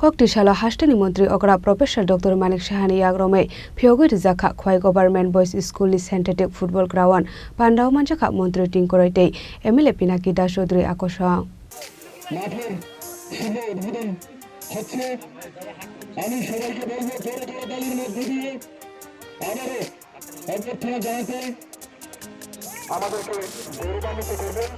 Koktishala Hashtani Mantri Okra Professor Dr.Manik Sahani Romwi Phiyogwi RwjakhaKhowai Government Boys Schoolni Synthetic Football Ground Pandao Manjakha Mantri Tingkoroitei MLA Pinaki Das Chaudhary Akosha আমি সবাইকে বলবো জোরে জোরে তালির মধ্যে দিয়ে আবারও অভ্যর্থনা জানাতে আমাদেরকে গৌরবান্বিত করবেন।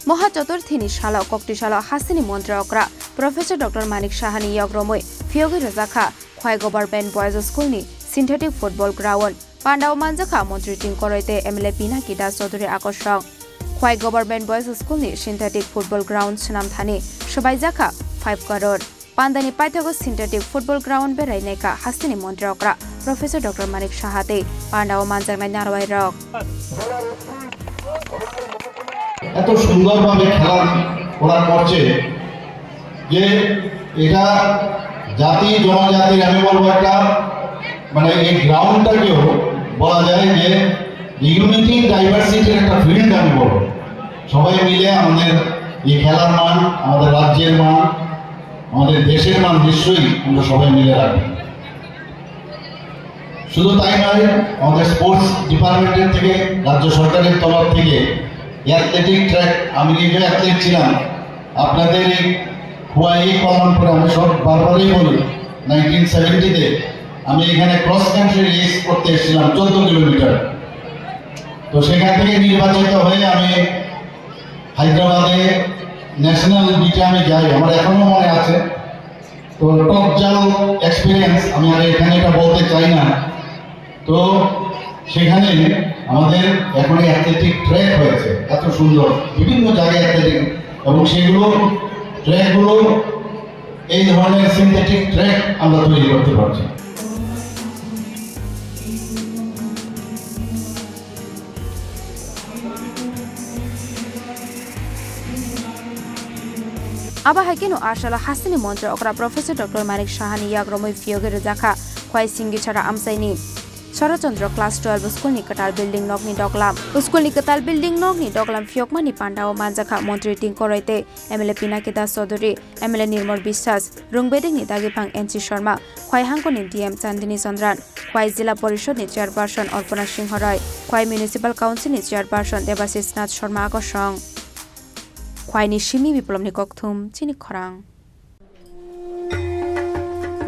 মহা চতুর্থিনী শালা কক্তিশালা হাসিনী মন্ত্র অকরা professor Dr.Manik Sahani Romwi Phiyogwi RwjakhaKhowai Government Boys Schoolni Synthetic Football Ground Pandao Manjakha Mantri Tingkoroitei MLA Pinaki Das Chaudhary Akosha Khowai Government Boys Schoolni Synthetic Football Ground Snamthani Shobaijaka 5 crore Pandani Paithago Synthetic Football Ground Beraineka Hasini Mantri Okra Professor Dr.Manik Sahate Pandao Manjaknai Narwai Rok এত সুন্দরভাবে খেলা ওরা করছে যে এটা জাতি জনজাতির আমি বলবো একটা মানে এই গ্রাউন্ডটাকেও বলা যায় যে ইউনিটি ডাইভার্সিটির একটা ফিল্ড আমি বলবো সবাই মিলে আমাদের এই খেলার মান আমাদের রাজ্যের মান আমাদের দেশের মান নিশ্চয়ই আমরা সবাই মিলে রাখবো শুধু তাই নয় আমাদের স্পোর্টস ডিপার্টমেন্টের থেকে রাজ্য সরকারের তরফ থেকে অ্যাথলেটিক ট্র্যাক আমি নিজে অ্যাথলেট ছিলাম আপনাদের এই খোয়াই কল্যাণপুরে আমি সব বারবারই বলি 1970-তে আমি এখানে ক্রস কান্ট্রি রেস করতে এসেছিলাম 14 কিলোমিটার তো সেখান থেকে নির্বাচিত হয়ে আমি হায়দ্রাবাদে ন্যাশনাল বিটে আমি যাই আমার এখনো মনে আছে তো টপ জাল এক্সপিরিয়েন্স আমি আর এখানে এটা বলতে চাই না তো সেখানে আমাদের এখন অ্যাথলেটিক ট্র্যাক হয়েছে এত সুন্দর বিভিন্ন জায়গায় অ্যাথলেটিক এবং সেগুলো ট্র্যাকগুলো এই ধরনের সিনথেটিক ট্র্যাক আমরা তৈরি করতে পারছি Aba hakino ashala hasini mantri okra Professor Dr.Manik Sahani Romwi Phiyogwi RwjakhaKhowai Singgi chara amsaini Sarachandra Class 12 Schoolni Katal Building Nokni Doklam Schoolni Katal Building Nokni Doklam Phiyogmani Pandao Manjakha Mantri Tingkoroitei MLA Pinaki Das Chaudhary MLA Nirmal Biswas Rungbeding ni Dagipang NC Sharma Khowai Hangkoni DM Chandini Chandran Khowai Jila Porishod ni Chairperson Arpana Singh Roy Khowai Municipal Council ni Chairperson Debashish Nath Sharma Akosong Khowai ni Shimi Biplomni Kokthum Chini Khorang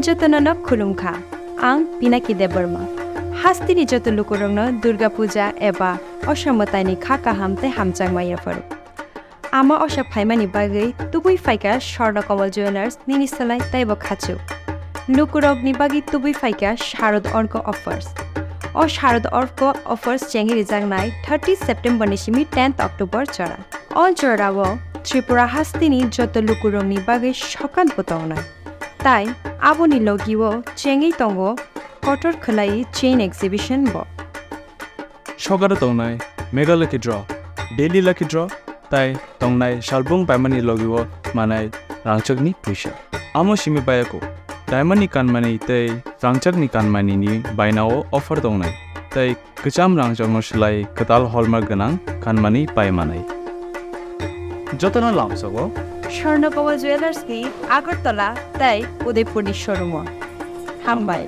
Jotonono Khulumkha Ang Pinaki Deborma Hastini joto lukurongno Durga Puja eba osamataini khaka hamte hamchangmaya faru ama osak phaimani bagai tubui faika Swarna Kamal Jewelers ninisalai taibo khachu lukurogni bagi tubui faika Sharad Orko offers o Sharad Orko offers chengi rijangnai 30 September nisimi 10th October chara all chorawo Tripura Hastini joto lukurongni bagai shokan potongnai tai aboni logiwo chengi tongo Kotor Khalai Chain Exhibition Bo Shogara Tongnai Mega Lucky Draw Daily Lucky Draw Tai Tongnai Shalbung Paimani Logiwo Manai Rangchakni Pusha Amo Shimi Bayako Diamond Kanmani Tai Rangchakni Kanmani ni Bainao offer Tongnai Tai Kacham Rangchakno Shlai Katal Hallmark Ganang Kanmani Paimanai Jotana Lamsago Swarna Kamal Jewelers ni Agartala Tai Udaipur ni showroom Hambai